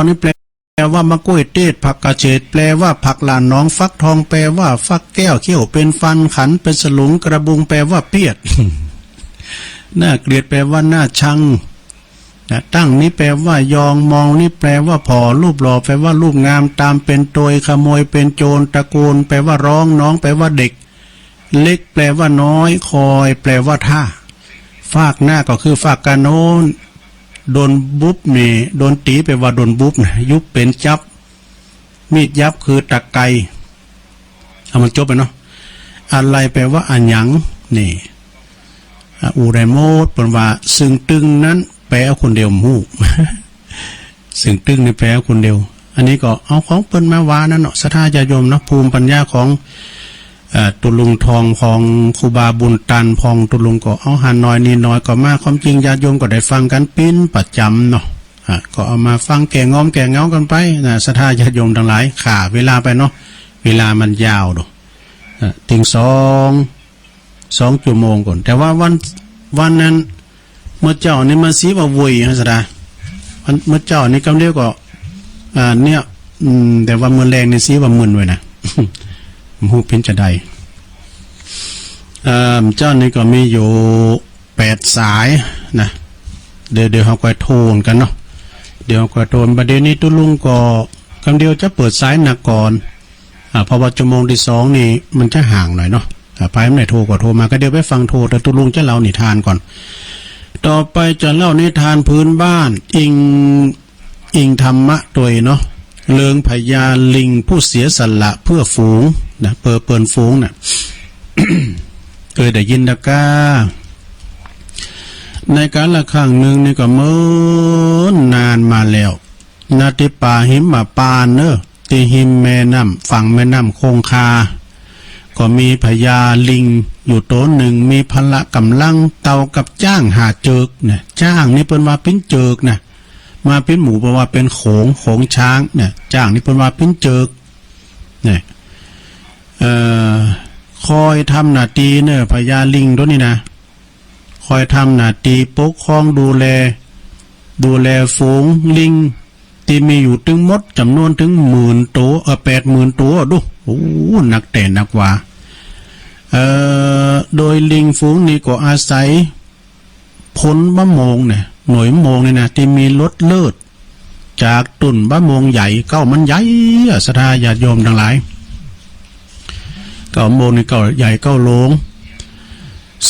นี่แปลว่ามะกล้วยเทศผักกระเฉดแปลว่าผักหลานน้องฟักทองแปลว่าฟักแก้วเขี้ยวเป็นฟันขันเป็นสลุงกระบุงแปลว่าเปียด น่าเกลียดแปลว่าน่าชังตั้งนี้แปลว่ายองมองนี่แปลว่าพอรูปหล่อแปลว่ารูปงามตามเป็นโดยขโมยเป็นโจรตะโกนแปลว่าร้องน้องแปลว่าเด็กเล็กแปลว่าน้อยคอยแปลว่าท่าฟากหน้าก็คือฟากกาโนนโดนบุบนี่โดนตีแปลว่าโดนบุบนะยุบเป็นจับมีดยับคือตะไกเอามันจบไปเนาะอะไรแปลว่าอันหยังนี่อูไรโมดเป็นว่าซึ่งตึงนั้นแปลเอาคนเดียวมูก ซึ่งตึงนี่แปลเอาคนเดียวอันนี้ก็เอาของเปิ้นมาวานั่นเนาะศรัทธาญาโยมนะภูมิปัญญาของตุลุงทองพองครูบาบุญตันพองตุลุงก็เอาหันน้อยนี่น้อยก็มาความจริงญาติโยมก็ได้ฟังกันปิ้นประจำเนาะก็เอามาฟังแก่ง้อมแก่เงากันไปนะศรัทธาญาติโยมทั้งหลายข่าเวลาไปเนาะเวลามันยาวดูถึง2 ชั่วโมงก่อนแต่ว่าวันนั้นเมื่อเจ้านี่มาซีว่าวุยฮะศรัทธาเมื่อเจ้านี่กำเดียวก็เนี่ยแต่ว่าเมื่อแรงนี่ซีว่ามึนไว้นะหูพินจะได้เจ้านี่ก็มีอยู่8 สายนะเดี๋ยวเขาก็โทนกันเนาะเดี๋ยวก็โทนประเด็นนี้ตุลุงก็คำเดียวจะเปิดสายหนักก่อนเพราะว่าชั่วโมงที่2นี่มันจะห่างหน่อยเนาะพายไม่ได้โทรก็โทรมาก็เดี๋ยวไปฟังโทรแต่ตุลุงจะเล่านิทานก่อนต่อไปจะเล่านิทานพื้นบ้านอิงธรรมะตัวเนาะเลิงพญาลิงผู้เสียสละเพื่อฝูงนะเปิดฝูงนะ เคยได้ยินดากาในการละครั้งหนึ่งนี่ก็เมื่อนานมาแล้วนาติป่าหิมมาปานเนอะตีหิมแม่น้ำฝั่งแม่น้ำคงคาก็มีพญาลิงอยู่ตัวหนึ่งมีพละกำลังเต่ากับจ้างหาเจิกเนี่ยจ้างนี่เป็นว่าเป็นเจิกนะมาเป็นหมูแปลว่าเป็นโขงช้างเนี่ยจ้างนี่เป็นว่าเป็นเจิกเนี่ยคอยทำหน้าที่เนี่ยพญาลิงตัวนี้นะคอยทำหน้าที่ปกครองดูแลฝูงลิงที่มีอยู่ถึงมดจำนวนถึง10,000 ตัว80,000 ตัวดูโอ้หนักแต่หนักว่าโดยลิงฝูงนี้ก็อาศัยผลมะม่วงเนี่ยหน่วยมะม่วงเนี่ยนะที่มีรสเลิศจากตุ่นมะม่วงใหญ่เก้ามันใหญ่ศรัทธาญาติโยมทั้งหลายเก้ามะม่วงนี่เก้าใหญ่เก้าโลง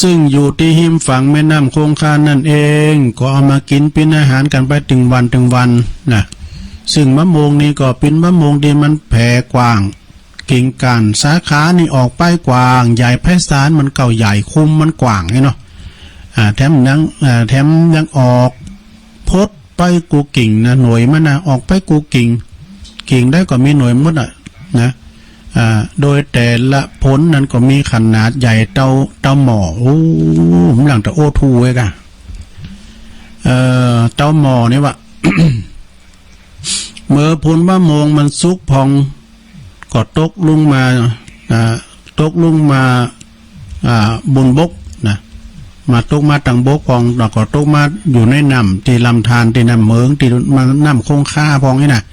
ซึ่งอยู่ที่หิมฝั่งแม่น้ำคงคานั่นเองก็เอามากินเป็นอาหารกันไปถึงวันนะซึ่งมะม่วงนี่ก็เป็นมะม่วงที่มันแผ่กว้างกิ่งก้านสาขานี่ออกไปกว้างใหญ่ไพศาลมันเก่าใหญ่คุ้มมันกว้างไงเนาะแถมยังออกพดไปกูกิ่งนะหน่วยมันนะออกไปกูกิ่งได้ก็มีหน่วยมดนะโดยแต่ละผลนั้นก็มีขนาดใหญ่เต้าหมอโอ้ผมหลังแต่โอทูเองเต้าหมอนี่วะ เมื่อผลมะม่วงมันสุกพองก็ตกลงมาบนบกนะมาตกมาตั้งบกพองแล้วก็ตกมาอยู่ในน้ำที่ลำธารที่น้ำเมืองที่มาน้ำคงคาพองนี่นะ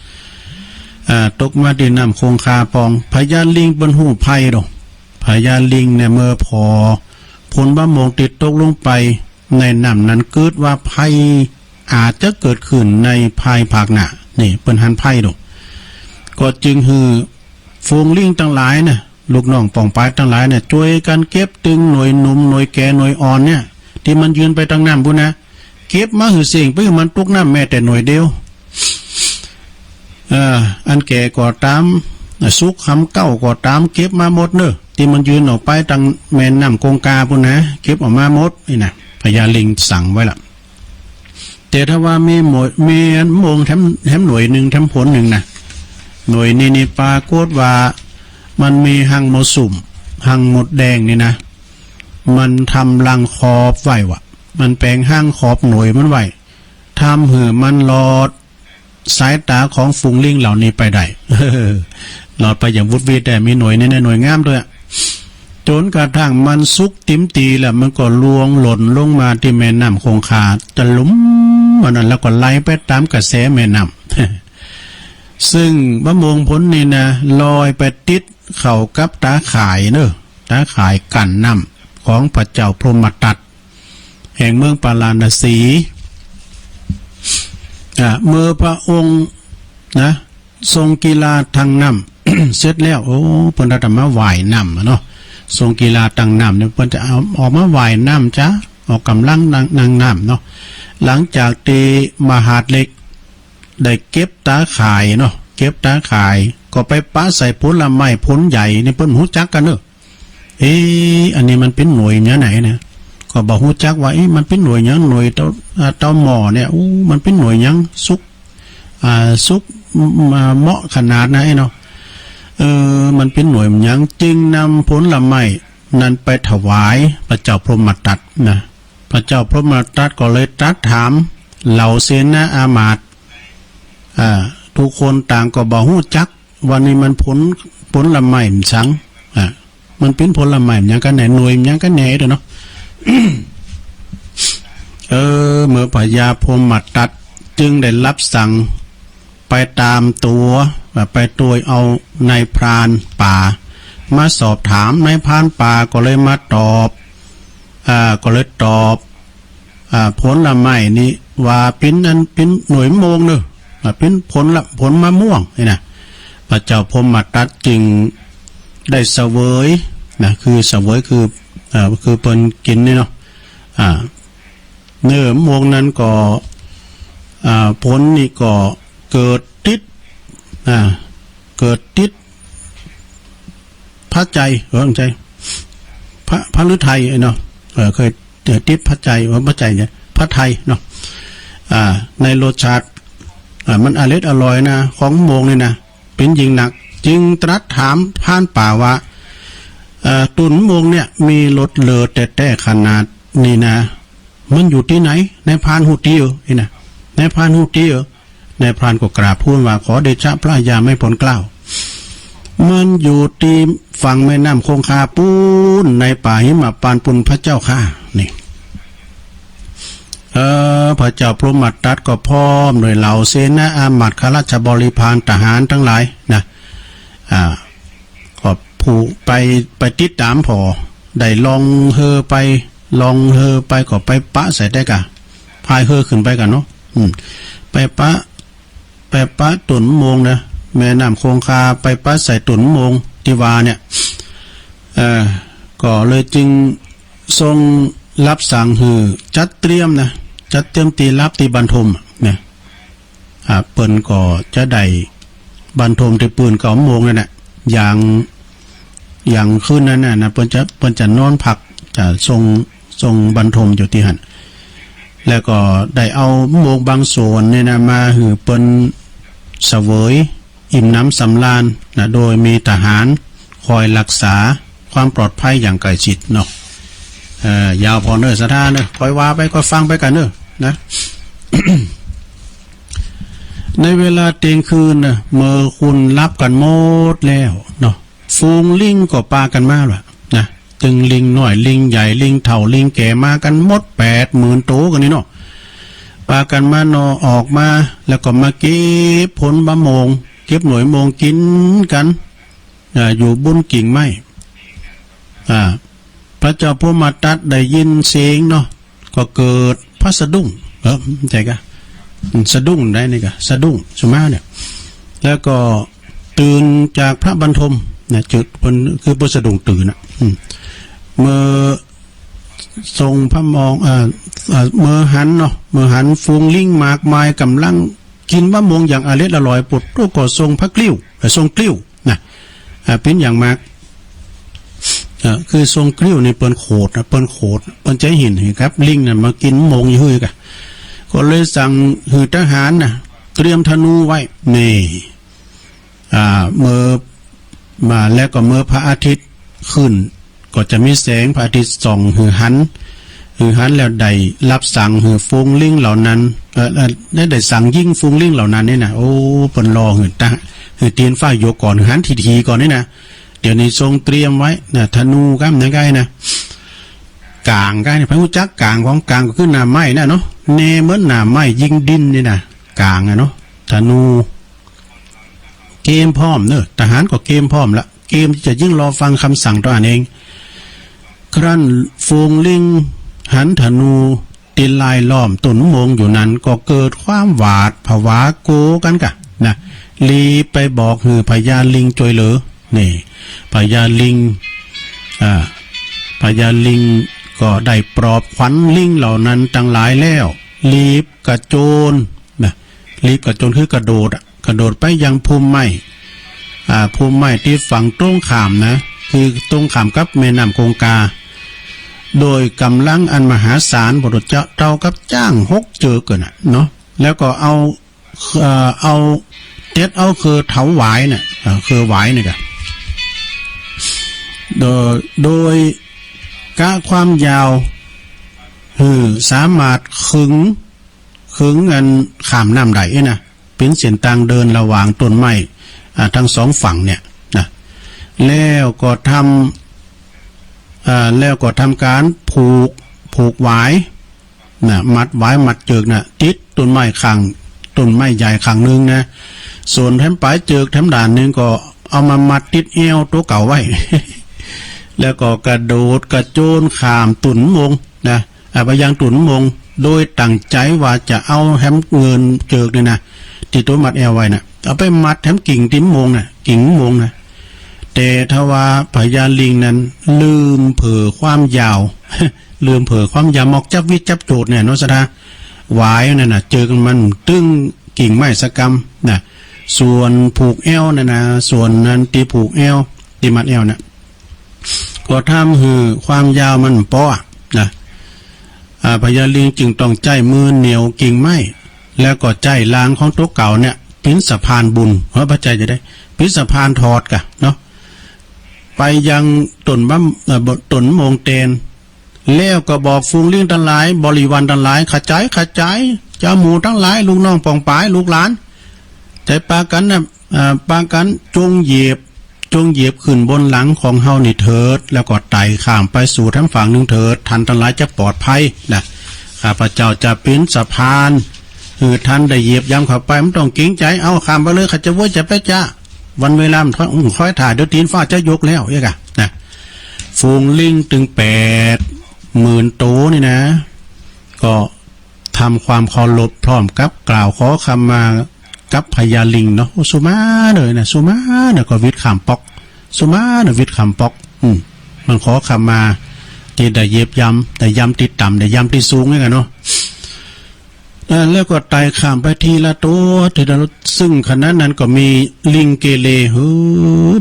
ตกมาที่น้ำคงคาพองพญาลิงบนหูไผ่ดอกพญาลิงเนี่ยเมื่อพอผลมะม่วงติดตกลงไปในน้ำนั้นเกิดว่าไผ่อาจจะเกิดขึ้นในภายภาคหน้านี่เป็นหันไผ่ดอกก็จึงคือฝูงลิงทั้งหลายเนี่ยลูกน้องป่องปายทั้งหลายเนี่ยช่วยกันเก็บตึงหน่วยหนุ่มหน่วยแก่หน่วยอ่อนเนี่ยที่มันยืนไปทางน้ำบุญนะเก็บมาหือเสียงไปมันตกน้ำแม้แต่หน่วยเดียวอันแก่ก็ตามสุกคำเก้าก็ตามเก็บมาหมดเนอะที่มันยืนออกไปทางแม่น้ำกงกาบุญนะเก็บออกมาหมดนี่นะพญาลิงสั่งไว้ละแต่ถ้าว่ามีโมงแถมหน่วยหนึ่งแถมผลหนึ่งนะหน่วยนี่ปรากฏว่ามันมีหังโมสุ่มหังหมดแดงนี่นะมันทำรังขอบไว้วะมันแปลงห้างขอบหน่วยมันไว้ทำหือมันหลอดสายตาของฝูงลิงเหล่านี้ไปได้ หลอดไปอย่างวุดวีแต่มีหน่วยในหน่วยงามด้วยจนกระทั่งมันซุกติ๋มตีแล้วมันก็ลวงหล่นลงมาที่แม่น้ำคงคาตะลุมมันนั้นแล้วก็ไหลไปตามกระแสแม่น้ำ ซึ่งมะม่วงพ้นนี่นะลอยไปติดเข้ากับตาข่ายเนอะตาข่ายกันน้ำของพระเจ้าพรหมทัตแห่งเมืองปาราณสีเมื่อพระองค์นะทรงกีฬาทางน้ำ เสร็จแล้วโอ้เพิ่นจะมาไหว้น้ำเนาะทรงกีฬาทางน้ำเนี่ยเพิ่นจะเอาออกมาไหว้น้ำจ้ะออกกำลังนางน้ำเนาะหลังจากที่มหาดเล็กได้เก็บตาข่ายเนาะเก็บตาข่ายก็ไปปะใส่ผลไม้ผลใหญ่ในเพิ่นหูจักกันเนอะอันนี้มันเป็นหน่วยเนี้ยไหนเนี่ยก็บอกหูจักว่ามันเป็นหน่วยยังหน่วยเต้าหมอเนี่ยมันเป็นหน่วยยังซุกเหมาะขนาดไหนเนาะมันเป็นหน่วยยังจึงนำผลไม้นั้นไปถวายพระเจ้าพรหมทัตนะพระเจ้าพรหมทัตก็เลยตรัสถามเหล่าเสนาอามาตย์ทุกคนต่างก็บอกหูจักวันนี้มันผลไม้สังมันเป็นผลไม้ยังกันไหนหน่วยยังกันไหนเด้อเนาะ เมื่อพญาพรหมทัตจึงได้รับสั่งไปตามตัวไปตัวเอานายพรานป่ามาสอบถามนายพรานป่าก็เลยมาตอบผลไม้นี่ว่าเป็นหน่วยโมงเนอะเป็นผลมะม่วงนี่นะพระเจ้าพรหมทัตจึงได้เสวยนะคือเสวยคือเปิ้นกินนี่เนาะเนื้อม่วงนั้นก็ผลนี่ก็เกิดติดพระใจใจพระฤทัยเนาะเคยติดพระใจพระใจเนี่ยพระไทยเนาะในรสชาติมันอร่อยนะของโมงนี่นะเป็นยิงหนักจึงตรัสถามพรานป่าว่าตุนโมงเนี่ยมีรสเลอแต่ขนาดนี่นะมันอยู่ที่ไหนในพรานหูตีนะในพรานหูตีในพรานก็กราบพูดว่าขอเดชะพระยาไม่พ้นเกล้ามันอยู่ที่ฝั่งแม่น้ำคงคาปูนในป่าหิมพานต์ปุนพระเจ้าค่ะนี่พระเจ้าพรหมทัตก็พร้อมโดยเหล่าเสนาอามาตย์ข้าราชบริพารทหารทั้งหลายนะก็ผู้ไปติดตามพอได้ลองเฮอไปก็ไปปะใส่ได้กะพายเฮอขึ้นไปกันเนาะไปปะตุนโมงนะแม่น้ำคงคาไปปะใส่ตุนโมงที่วาเนี่ยก็เลยจึงทรงรับสั่งฮือจัดเตรียมตีรับตีบรรทมเนี่ยเปิ้นก็จะได้บรรทมที่ปืนเก่าโมงนั่นแหละอย่างขึ้นนั่นน่ะนะเปิ้นจะนอนพักจะทรงบรรทมอยู่ที่หันแล้วก็ได้เอาโมงบางส่วนเนี่ยนะมาหือเปิ้นเสวยอิ่มน้ำสำราญนะโดยมีทหารคอยรักษาความปลอดภัยอย่างใกล้ชิดเนาะยาวพอเนอสถานเนอคอยว่าไปก็ฟังไปกันเนอนะ ในเวลาเที่ยงคืนนะเมื่อคุณรับกันหมดแล้วเนาะฟูงลิงก็ปากันมาล่ะนะตึงลิงน้อยลิงใหญ่ลิงเฒ่าลิงแก่มากันหมด80,000 โตกันนี่เนาะปากันมาเนาะออกมาแล้วก็มาเก็บผลมะม่วงเก็บหน่วยโมงกินกันอยู่บนกิ่งไม้พระเจ้าพรหมทัตได้ยินเสียงเนาะก็เกิดพระสะดุ้งใจกะสะดุ้งได้นี่กะสะดุ้งสมาเนี่ยแล้วก็ตื่นจากพระบรรทมเนี่ยจุดคือพระสะดุ้งตื่นนะเมื่อทรงพระมองเมื่อหันเนาะเมื่อหันฟูงลิงมากมายกำลังกินมะม่วงอย่างอร่อยปุดรูปก็ทรงพระกลิ้วทรงกลิ้วนะเป็นอย่างมากคือทรงกลิ้วในเปิ้นโขดเปิ้นใจเห็นครับลิงน่ะมากินโมงอยู่กะก็เลยสั่งหือทหารน่ะเตรียมธนูไว้นี่เมื่อมาแล้วก็เมื่อพระอาทิตย์ขึ้นก็จะมีแสงพระอาทิตย์ส่องหือหันแล้วได้รับสั่งหือฟูงลิงเหล่านั้นได้สั่งยิงฟูงลิงเหล่านั้นนี่นะโอ้เปิ้นรอหือเตียนฝ้ายโยก่อนหันทีก่อนนี่นะเดี๋ยวนี้ทรงเตรียมไว้นะธนูก้ามนะใกล้นะกลางใกล้นะพระพุทธจักกลางของกลางก็คือหน้าไม้นะเนาะเนเหมือนหน้าไม้ยิงดินนี่นะกลางอะเนาะธนู เกมพร้อมเนอะทหารก็เกมพร้อมละเกมที่จะยิ่งรอฟังคำสั่งตัวเองครั้นฟูงลิงหันธนูตีลายล้อมตุนมงอยู่นั้นก็เกิดความหวาดผวาโกกันกะนะลีไปบอกหือพญาลิงจอยเหลือนี่พญาลิงพญาลิงก็ได้ปลอบขวัญลิงเหล่านั้นตั้งหลายแล้วรีบกระโจนนะรีบกระโจนคือกระโดดไปยังภูมิไม้ภูมิไม้ที่ฝั่งตรงข้ามนะคือตรงข้ามกับแม่น้ำคงคาโดยกำลังอันมหาศาลบรุษเจ้ากับจ้างหกเจอเกินเนาะแล้วก็เอาเจ็ดเอาคือเถาหวายเนี่ยคือหวายเนี่ยกันโดยกะความยาวสามารถขึงอันข้ามน้ำได้นะเป็นเส้นทางเดินระหว่างต้นไม้ทั้งสองฝั่งเนี่ยนะแล้วก็ทำการผูกหวายนะมัดหวายมัดเจือกนะติดต้นไม้ข้างต้นไม้ใหญ่ข้างนึงนะส่วนแถมปลายเจือกแถมด่านนึงก็เอามามัดติดเอวตัวเก่าไว้ แล้วก็กระโดดกระโจนข้ามตุนมงนะไปยังตุนมงโดยตั้งใจว่าจะเอาแถมเงินเจือกเนี่ยนะติดตัวมัดเอวไว้นะเอาไปมัดแถมกิ่งติ้มมงนะกิ่งมงนะแต่ทว่าพญาลิงนั้นลืมเผลอความยาว ลืมเผลอความยาวมอกจับวิจับโจดเนี่ยนสดาหวายนั่นน่ะเจอกันมันตึ้งกิ่งไม้สกรรมนะส่วนผูกเอวนั่นนะส่วนนั้นตีผูกเอวตีมัดเอวน่ะก็ทำหือความยาวมันป้อนะพญาลิงจึงต้องใจมือเหนียวกิ่งไม้แล้วก็ใจล้างของตัวเก่าเนี่ยปิ้นสะพานบุญเพราะพระใจจะได้ปิ้นสะพานทอดกะเนาะไปยังต้นมงเตนแล้วก็บอกฟูงลิงทั้งหลายบริวารทั้งหลายขจายเจ้าหมูทั้งหลายลูกน้องปองปายลูกหลานใจปากันนะปากันจงเหยียบขึ้นบนหลังของเฮานี่เถิดแล้วก็ไต่ข้ามไปสู่ทั้งฝั่งหนึ่งเถิดท่านทั้งหลายจะปลอดภัยนะข้าพเจ้าจะปิ้นสะพานท่านได้เหยียบย้ำเข้าไปมันต้องเกรงใจเอาข้ามไปเลยข้าจะว่าจะไปจ้าวันเวลาค่อยถ่ายเดี๋ยวตีนฟ้าจะยกแล้วเอ๊ะกะนะฟูงลิงถึง80,000 ตัวนี่นะก็ทำความเคารพพร้อมกับกล่าวขอคำมากับพญาลิงเนาะสุมาเลยนะสุมาเนี่ยก็วิทย์ขามปอกสุมาเนี่ยวิทย์ขามปอกมันขอคำมาที่ได้เย็บย้ำแต่ย้ำติดต่ำแต่ย้ำติดสูงนี่กันเนาะแล้วก็ไต่ข้ามไปทีละตัวซึ่งขณะนั้นก็มีลิงเกเร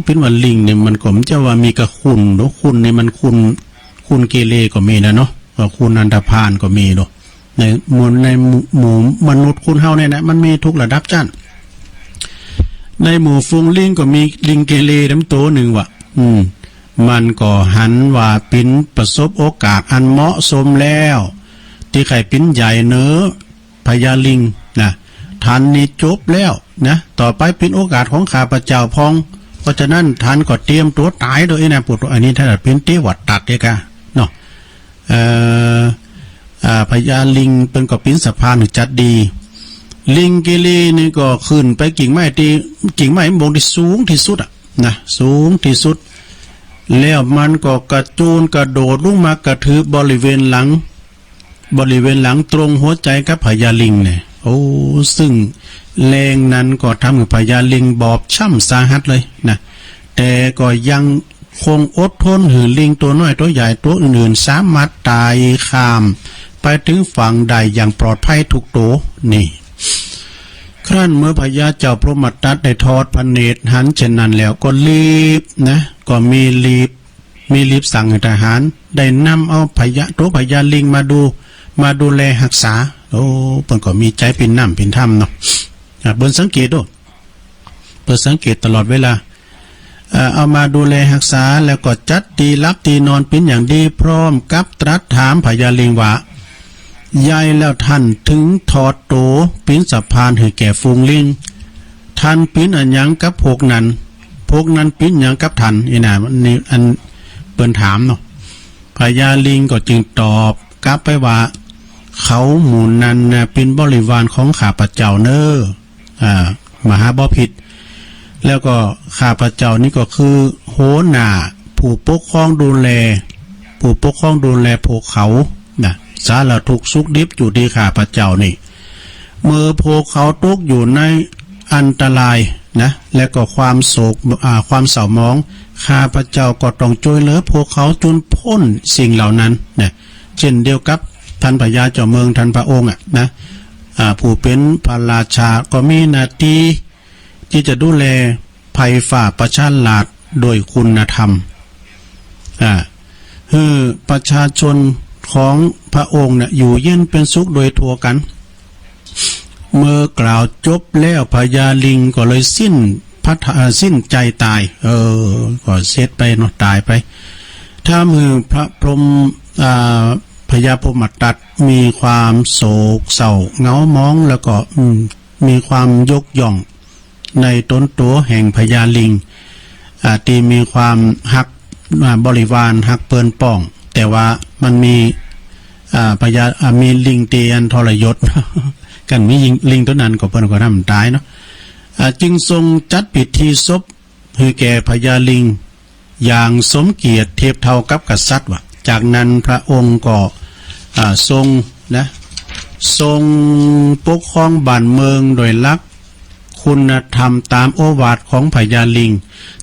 เป็นว่าลิงเนี่ยมันก็จะว่ามีกระคุณเนาะคุณเนี่ยมันคุณเกเรก็มีนะเนาะคุณอันธพาลก็มีเนาะในหมู่มนุษย์คุณเฮาเนี่ยนะมันมีทุกระดับชั้นในหมู่ฝูงลิงก็มีลิงเกเรน้ำตัวหนึ่งว่ะมันก็หันว่าปิ้นประสบโอกาสอันเหมาะสมแล้วที่ไข่ปิ้นใหญ่เนื้อพญาลิงนะทันนี้จบแล้วนะต่อไปเป็นโอกาสของข้าพเจ้าพองเพราะฉะนั้นทันก็เตรียมตัวตายโดยนะปวดอันนี้ถ้าเป็นเตวัดตัดเอกะเนาะพญาลิงเป็นก็ปิ้นสะพานจัดดีลิงเกเรนี่ก็ขึ้นไปกิ่งไม้บงที่สูงที่สุดอ่ะนะสูงที่สุดแล้วมันก็กระโจนกระโดดลงมากระทืบบริเวณหลังตรงหัวใจกับพญาลิงเนี่ยโอ้ซึ่งแรงนั้นก็ทำให้พญาลิงบอบช้ำสาหัสเลยนะแต่ก็ยังคงอดทนหือลิงตัวน้อยตัวใหญ่ตัวอื่นๆสามารถตายข้ามไปถึงฝั่งใดอย่างปลอดภัยทุกตัวนี่ครั้นเมื่อพญาเจ้าพรหมทัตได้ทอดพระเนตรหันเช่นนั้นแล้วก็รีบนะก็มีรีบสั่งให้ทหารได้นำเอาพญาลิงมาดูแลรักษาโอ้เพิ่นก็มีใจเป็นน้ำเป็นถ้ำเนาะเบิ่งสังเกตดูเปิดสังเกตตลอดเวลาเอามาดูแลรักษาแล้วก็จัดตีรับตีนอนเป็นอย่างดีพร้อมกับตรัสถามพญาลิงว่ายายแล้วท่านถึงถอดโตปิ้นสะพานให้แก่ฟูงลิงท่านปิ้นอันยังกับพวกนั้นปิ้นยังกับท่านน่ะนี่อันเปิ้นถามเนาะพญาลิงก็จึงตอบกลับไปว่าเขาหมู่นั้นน่ะเป็นบริวารของข้าพเจ้าเน้อมหาบ่ผิด แล้วก็ข้าพเจ้านี่ก็คือโหน่าผู้ปกครองดูแลภูเขานะสารทุกข์สุขดิบอยู่ที่ข้าพเจ้านี่เมื่อภูเขาตกอยู่ในอันตรายนะและก็ความโศกความเศร้าหมองข้าพเจ้าก็ต้องช่วยเหลือภูเขาจนพ้นสิ่งเหล่านั้นนะเช่นเดียวกับท่านพญาเจ้าเมืองท่านพระองค์นะผู้เป็นพระราชาก็มีหน้าที่ที่จะดูแลภัยฝ่าประชาชาติโดยคุณธรรมคือประชาชนของพระองค์เนี่ยอยู่เย็นเป็นสุขโดยทั่วกันเมื่อกล่าวจบแล้วพญาลิงก็เลยสิ้นใจตายก็เสร็จไปเนาะตายไปถ้ามือพระพรหมพญาพรหมทัตมีความโศกเศร้าเหงามองแล้วก็มีความยกย่องในต้นตัวแห่งพญาลิงที่มีความหักบริวารหักเปินป่องแต่ว่ามันมีมีลิงเตียนทรยศ กันมีลิงตัวนั้นก็เปิ้นก็ทำตายเนาะจึงทรงจัดพิธีศพให้แก่พญาลิงอย่างสมเกียรติเทียบเท่ากับกษัตริย์จากนั้นพระองค์ก็ทรงปกครองบ้านเมืองโดยลักคุณธรรมตามโอวาทของพญาลิง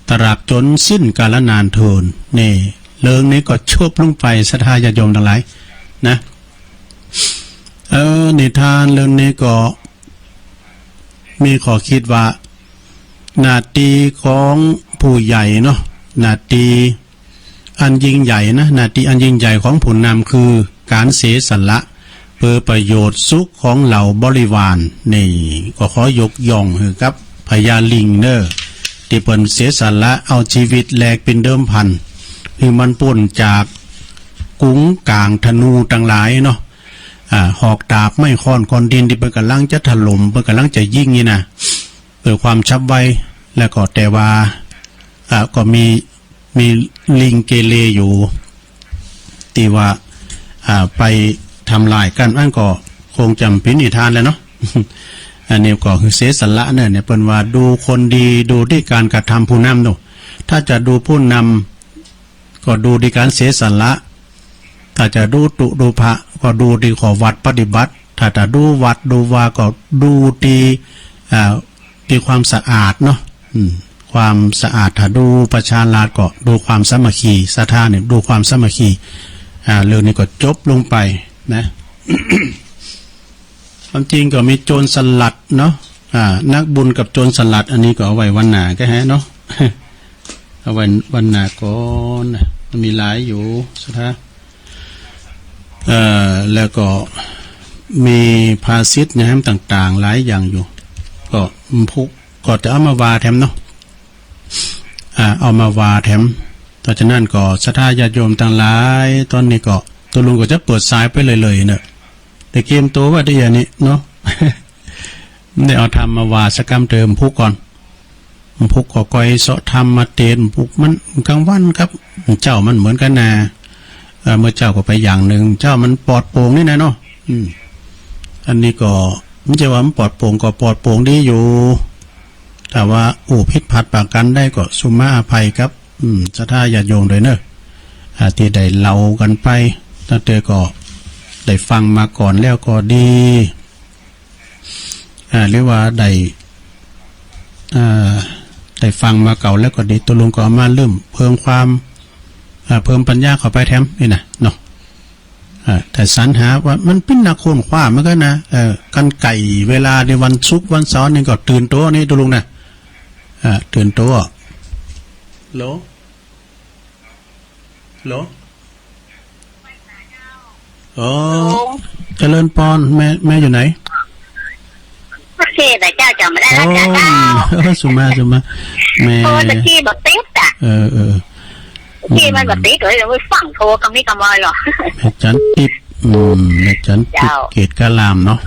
ตราบจนสิ้นกาลนานเทินนี่เรื่องนี้ก็จบลงไปศรัทธาญาติโยมทั้งหลายนะนิทานเรื่องนี้ก็มีขอคิดว่าหน้าที่ของผู้ใหญ่เนาะหน้าที่อันยิ่งใหญ่นะหน้าที่อันยิ่งใหญ่ของผู้นำคือการเสียสละเพื่อประโยชน์สุขของเหล่าบริวารนี่ก็ขอยกย่องให้กับพญาลิงเด้อที่เพิ่นเสียสละเอาชีวิตแลกเป็นเดิมพันคือมันป่นจากกุ้งกลางธนูต่างหลายเนาะหอกดาบไม่ค้อนก้อนดินที่เพิ่นกำลังจะถล่มเพิ่นกำลังจะยิงนี่นะเพื่อความฉับไวแล้วก็แต่ว่าก็มีลิงเกเรอยู่ที่ว่าไปทำลายกันอันก็คงจำเป็นนิทานแล้วเนาะ อันนี้ก็คือเสียสละเนี่ยเปิ้นว่าดูคนดีดูที่การกระทำผู้นำเนาะถ้าจะดูผู้นำก็ดูที่การเสียสละถ้าจะดูพระก็ดูที่ขอวัดปฏิบัติถ้าจะดูวัดดูวาก็ดูที่ความสะอาดเนาะความสะอาดถ้าดูประชาราษฎร์ก็ดูความสามัคคีศรัทธาเนี่ยดูความสามัคคีเรื่องนี้ก็จบลงไปนะ ความจริงก็มีโจรสลัดเนาะนักบุญกับโจรสลัดอันนี้ก็เอาไว้วันหนาก็ฮะเนาะ เอาไว้วันหนาก่อนมันมีหลายอยู่ศรัทธาแล้วก็มีภาษิตนะฮะต่างๆหลายอย่างอยู่ก็พุกก็จะเอามาวาแถมเนาะเอามาวาแถมต่อจากนั้นก็ศรัทธาญาติโยมต่างหลายตอนนี้ก็ตัวลุงก็จะเปิดสายไปเลยเนอะแต่เกมตัวว่าได้อย่างนี้เนาะ ได้เอาทำมาวาสกรรมเติมพุกก่อนพุกก็ก้อยเสาะทำมาเตนพุกมันกลางวันครับเจ้ามันเหมือนกันนะเมื่อเจ้าก็ไปอย่างหนึ่งเจ้ามันปลอดโปร่งนี่นะเนาะอันนี้ก็ไม่ใช่ว่ามันปลอดโปร่งก็ปลอดโปร่งดีอยู่แต่ว่าพิษผัดปากกันได้ก็สุมาอภัยครับศรัทธาญาติโยมเลยเนอะที่ได้เล่ากันไปตั้งแต่ก็ได้ฟังมาก่อนแล้วก็ดีเรียกว่าได้ฟังมาเก่าแล้วก็ดีตัวลุงก็มาเริ่มเพิ่มความเพิ่มปัญญาเข้าไปแถมนี่นะเนาะแต่สรรหาว่ามันเป็นนักโค่นคว้ามันก็นะกันไก่เวลาในวันศุกร์วันเสาร์นี่ก็ตื่นตัวนี่ตัวลุงนะตื่นตัวโหลเจริญปอนแม่อยู่ไหนโอเคแต่เจ้าจำไม่ได้แล้วจ้าสุมาแม่ตะกี้บอกติ๊กอ่ะที่มันแบบติ๊กเลยเราฟังโทรก็ไม่กำมอยหรอกจันติดจันติดเกตกะลามเนาะ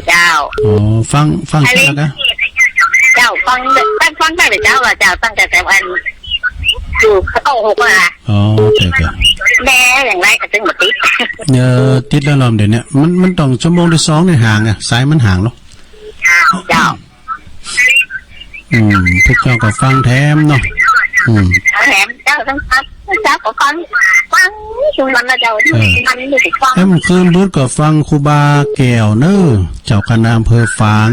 เจ้าฟังใช่ไหมเจ้าฟังได้เลยเจ้าว่าเจ้าตั้งแต่วันอยู่เข้าหกอ่ะแต่แม่อย่างไรก็จึงหมดติ๊กติดแล้วลอมเดี๋ยวนี้มันต้องชั่วโมงที่2ในห่างอ่ะสายมันห่างเนาะเจ้า ทุกเจ้าก็ฟังแถมเนาะแถมเจ้าทั้งพัดเจ้าก็ฟังชุมวันนะเจ้ามันอยู่ติดฟังคืนเบิดก็ฟังครูบาแก้วเนอเจ้าคณะอำเภอฝาง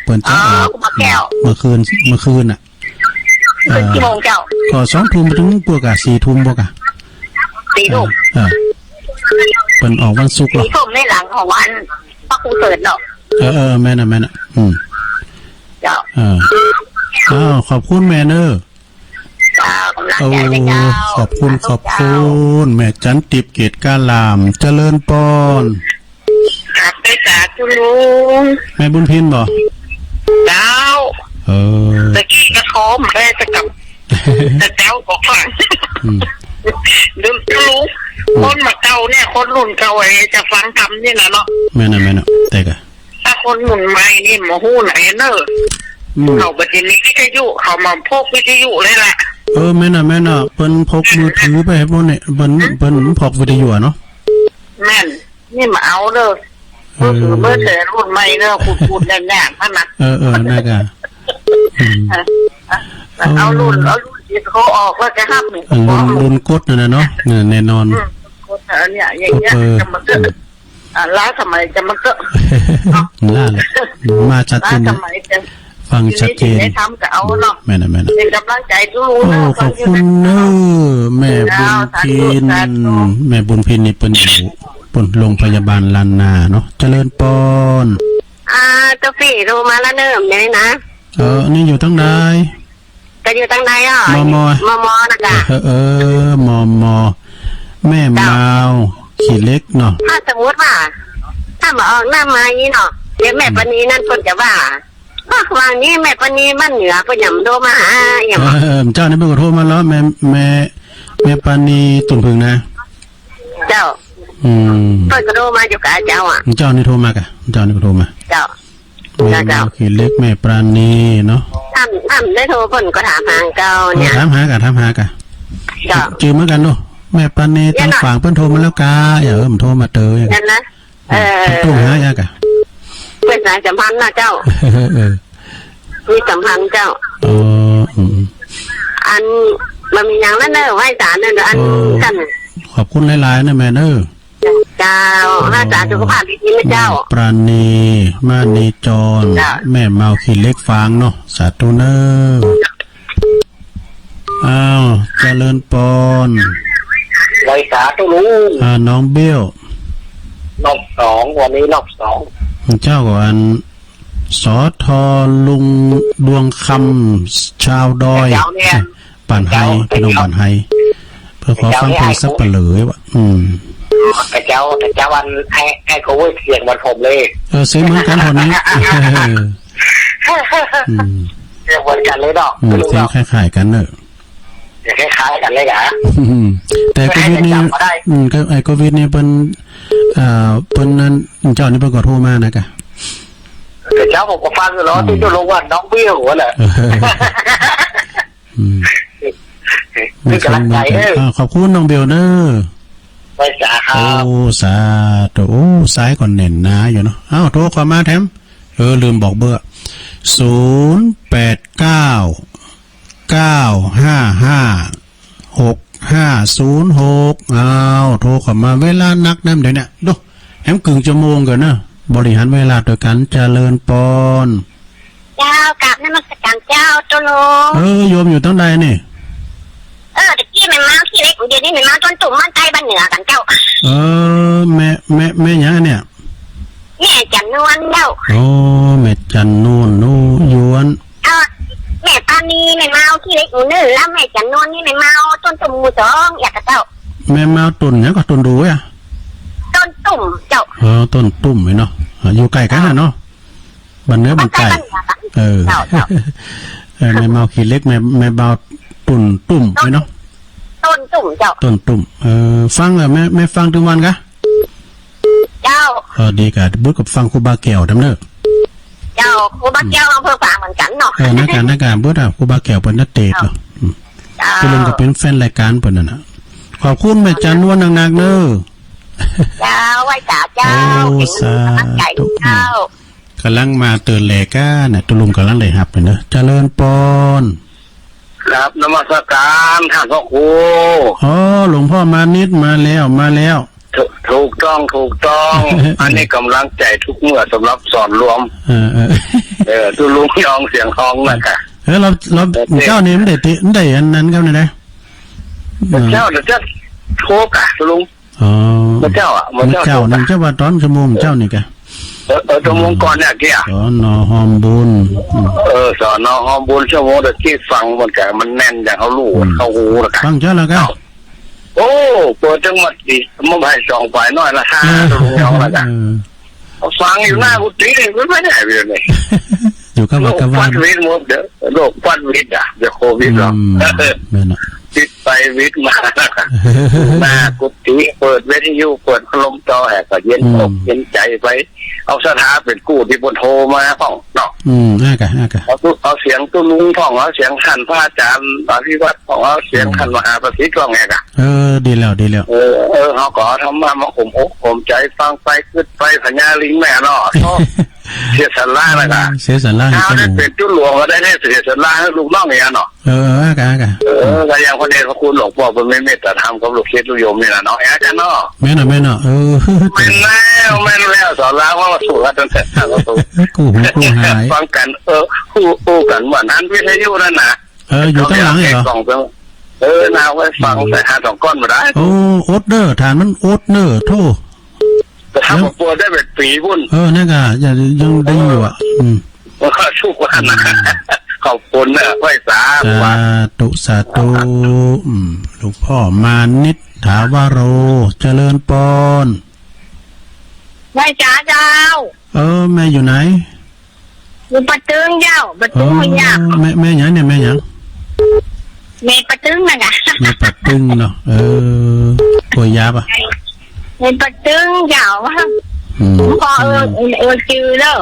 เปิ้นจะเมื่อคืนอ่ะกี่โมงเจ้าก็2 ทุ่มไปถึงพวกอ่ะ4 ทุ่มพวกอ่ะ4 ทุ่มเปิ้นออกวันศุกร์หรอ4 ทุ่มในหลังของวันปักกูเกิดเนาะแม่น่ะเจ้าขอบคุณแม่เนอขอบคุณแม่จันติบเกตกาลามเจริญปอนไปสาธุลุงแม่บุญพินบ่เจ้าตะกี้กระท้อมแม่จะกลับแต่เจ้าบอกฟังลืมรู้คนมาเก่าเนี่ยคนรุ่นเก่าไอ้จะฟังคำนี่นะเนาะแม่น่ะแต่กะถ้าคนรุ่นใหม่นี่มาหู้ไหนเนอะเขาบัดนี้วิทยุเขามาพกวิทยุเลยแหละแม่น่ะเปิ้นพกมือถือไปให้พวกเนี่ยเปิ้นพกวิทยุเนาะแม่นนี่มาเอาเด้อเมื่อแต่รุ่นใหม่เด้อพูดแน่ๆท่านนะน่ากะเอารุ่นที่เขาออกว่าจะห้ามรุ่นกดนั่นน่ะเนาะแน่นอนกดเนี่ยอย่างเงี้ยจะมาเกิดล้าทำไมจะมาเกิดล้ามาชัดเจนฟังชัดเจนได้ทำก็เอาเนาะแม่น่ะเป็นกำลังใจทุกนะขอบคุณเนอแม่บุญพินนี่เปิ้นอยู่โรงพยาบาลลานนาเนาะเจริญปอนเจ้าพี่โทรมาแล้วเนิ่มเลยนะนี่อยู่ตั้งใดก็อยู่ตั้งใดมนะจ๊ะมแม่มาวขี้เล็กเนาะถ้าสมมติว่าถ้ามาออกหน้าไม้เนาะเดี๋ยวแม่ปณีนั่นคนจะว่าวันนี้แม่ปณีบ้านเหนือก็ย่ำโทรมาหาอย่างเจ้านี่เป็นคนโทรมาแล้วแม่ปณีตุ่นพึ่งนะเจ้าเพิ่นก็โทรมาอยู่กับเจ้าเจ้านี่โทรมากะเจ้านี่ก็โทรมาเจ้าขี้เล็กแม่ปราณีเนาะท่านได้โทรเพิ่นก็ถามหาเจ้าเนี่ยถามหากะจือเหมือนกันเนาะแม่ปราณีทางฝั่งเพิ่นโทรมาแล้วกามันโทรมาเตยนั่นนะต้องหายากะเป็นสายสัมพันธ์นะเจ้ามีสัมพันธ์เจ้าอันมันมีอย่างนั้นเนอะไหว้ศาลเนอะอันกันขอบคุณหลายๆนะแม่เนอะเจ้าหน้าตาสุขภาพดีไหมเจ้าปราณีมานีจรแม่เมาขี้เล็กฟางเนาะสาธุเนอะเจริญปอนไหว้ศาลลุงน้องเบี้ยวรอบ2วันนี้รอบ2เจ้าก่อนสอทอลุงดวงคำชาวดอยป่านไฮเป็นองป่านไฮเพื่อขอฟังเพลงสับปะเหลือวะแต่เจ้าวันให้เขาเสียงวันผมเลยซื้อเหมือนกันคนนี้เสียงเหมือนกันเลยดอกเสียงคล้ายๆกันเนอะคล้ายๆกันเลยเหรอแต่โควิดนี่ก็ไอ้โควิดนี่เป็นนั้นเจ้านี่เป็นก็โทรมานะกะแต่เจ้าผมก็ฟังอยู่แล้วที่จะลงว่าน้องเบี้ยวหัวแหละมีกำลังใจขอบคุณน้องเบลเนอร์ไปสาครับสาธุสายก่อนเน่นนะอยู่เนาะโทรเข้ามาแถมลืมบอกเบอร์0899556506โทรเข้ามาเวลานักน้ำเดี๋ยวนี้ดูแถม1/2 ชั่วโมงกันนะบริหารเวลาโดยการเจริญปอนเจ้ากราบนมัสการเจ้าตุลุงโยมอยู่ตั้งใดนี่ตะกี้แม่เมาขี้เล็กเดี๋ยวนี้แม่เมาต้นตุ่มมันใต้บ้านเหนือกันเจ้าแม่ยังเนี่ยแม่จันนวลเจ้าแม่จันนวลนู่ยวนแม่ปานีแม่เมาขี้เล็กหมูนึ่งแล้วแม่จันนวลนี่แม่เมาต้นตุ่มหมู2อยากกับเจ้าแม่เมาตุ่นเนี่ยก็ตุ่นดูอ่ะต้นตุ่มเจ้าต้นตุ่มเนาะอยู่ใกล้กันนะเนาะบันเนื้อบันไก่แม่เมาขี้เล็กแม่เบาตุ่มไหมเนาะต้นตุ่มเจ้าต้นตุ่มฟังเหรอแม่ฟังทุกวันกะเจ้าดีกะบุ๊กกับฟังครูบาแก้วดำเนินเจ้าครูบาแก้วอำเภอฝางเหมือนกันเนาะนักการบุ๊กครูบาแก้วเป็นนักเตะเนาะจะลงกับเป็นแฟนรายการเปิดน่ะนะขอบคุณแม่จันนวลนางเนอเจ้าไหว้เจ้าสาธุ กำลังมาเตือนแหลก้าเนี่ยตุลุงกำลังเลยหับเลยเนอะเจริญปอน ครับนมัสการท่านพ่อครู อ๋อหลวงพ่อมานิดมาแล้ว ถูกต้อง อันนี้กำลังใจทุกเมื่อสำหรับสอนรวมตุลุงยองเสียงทองนะกะเราเจ้านี่ไม่ได้อันนั้นครับเนี่ยนะเจ้าเดี๋ยวจะโทรกะตุลุงอ๋อเจ้านั่นเจ้าว่าตอนชั่วโมงเจ้านี่กะชั่วโมงก่อนเนี่ยกี่สอนอหอมบุญสอนอหอมบุญชั่วโมงเดี๋ยวที่ฟังมันแกมันแน่นอย่างเขาลูกเขาหูละกันฟังเจ้าแล้วก็โอ้เปิดจังหวัดดีมาใบสองฝ่ายน้อยละ5ตุลุงยองละกันฟังอยู่หน้ากุฏิเลยไม่ได้เลยอยู่กับวัดปัดวิทย์หมดเด้อโรคปัดวิทย์เดี๋ยวโควิดหรอติดไปวิทย์มาหน้ากุฏิเปิดวิทยุเปิดพัดลมจอแหกก็เย็นอกเย็นใจไปเอาสถาเป็นกู้ที่บนโทรมาพ่องเนาะน่ากะเอาเสียงตุ้ลุงพ่องเอาเสียงขันพระอาจารย์ตอนที่วัดพ่องเอาเสียงขันมหาประสิทธิ์ก็ไงกะดีแล้วเขาก็ทำมาข่มอกข่มใจฟังไปขึ้นไปสัญญาลิงแม่เนาะเสียสันล่านะกะเสียสันล่าถ้าได้เป็นจุดหลวงก็ได้เสียสันล่าให้ลูกน้องอย่างเนาะกะแต่อย่างคนเดียวคุณหลวงพ่อเป็นไม่เมตตาธรรมกับลูกศิษย์ลูกโยมนี่แหละเนาะอาจารย์เนาะแม่เนาะแม่แล้วสอนแล้วว่าสู่กันจนเสร็จแล้วกูหายฟังกันคู่กันเหมือนนั้นวิทยุนั่นนะอยู่ตั้งหลังเหรอนาไว้ฟังใส่2 ก้อนมาได้โอดเดอร์ฐานมันโอดเดอร์โทษแต่ทำตัวได้แบบปีบุญนั่นก็ยังได้อยู่ก็ชุกวันนะขอบคุณนะไหว้สาธุลูกพ่อมานิดถาวโรเจริญปอนแม่จ๋าเจ้าแม่อยู่ไหนอยู่ปะตึงเจ้าปะตึงหัวยาแม่ยังเนี่ยแม่ยังแม่ปะตึงน่ะแม่ปะตึงเนาะหัวยาป่ะแม่ปะตึงเจ้าพอจือเด้อ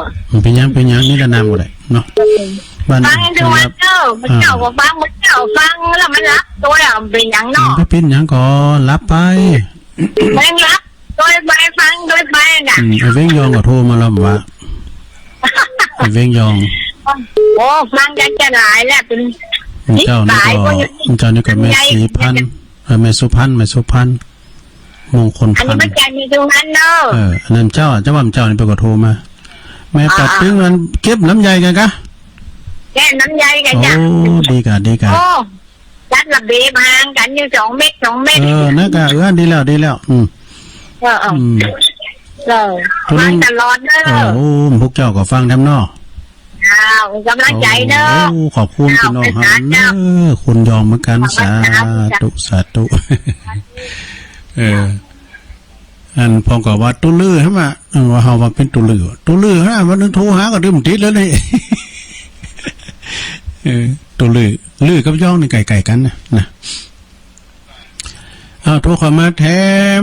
เป็นยังนี่ละนามหมดเลยเนาะฟังดูว่าเจ้าก็ฟังมันเจ้าฟังแล้วมันรับตัวเป็นยังเนาะเป็นยังก่อนรับไปมันรับโดยไปฟังโดยไปน่ะไอ้เว้งยองก็โทรมาแล้วว่าไอ้เว้งยองโอ้ฟังกันจะหลายแล้วเป็นเจ้านี่ก็แม่สีพันแม่สุพันมงคลพันอันนี้มันจะมีตรงนั้นเนาะอันนั้นเจ้าว่าเจ้านี่ไปก็โทรมาแม่ปัดตึงมันเก็บน้ำใยกันกะแก้น้ำใยกันจ้ะโอ้ดีกะโอ้รัดระเบียบห่างกันอยู่2 เมตรนั่นกะดีแล้วฟังตลอดเด้อพวกเจ้าก็ฟังทำเนาะกำลังใจเด้อขอบคุณพี่น้องฮันคุณยอมเหมือนกันสาธุอันพอกับว่าตุลือใช่ไหมว่าเฮาว่าเป็นตุลือฮะวันนึงโทรหาก็ดื่มติดแล้วนี่ตุลือกับย่องนี่ไก่กันนะโทรขอมาแถม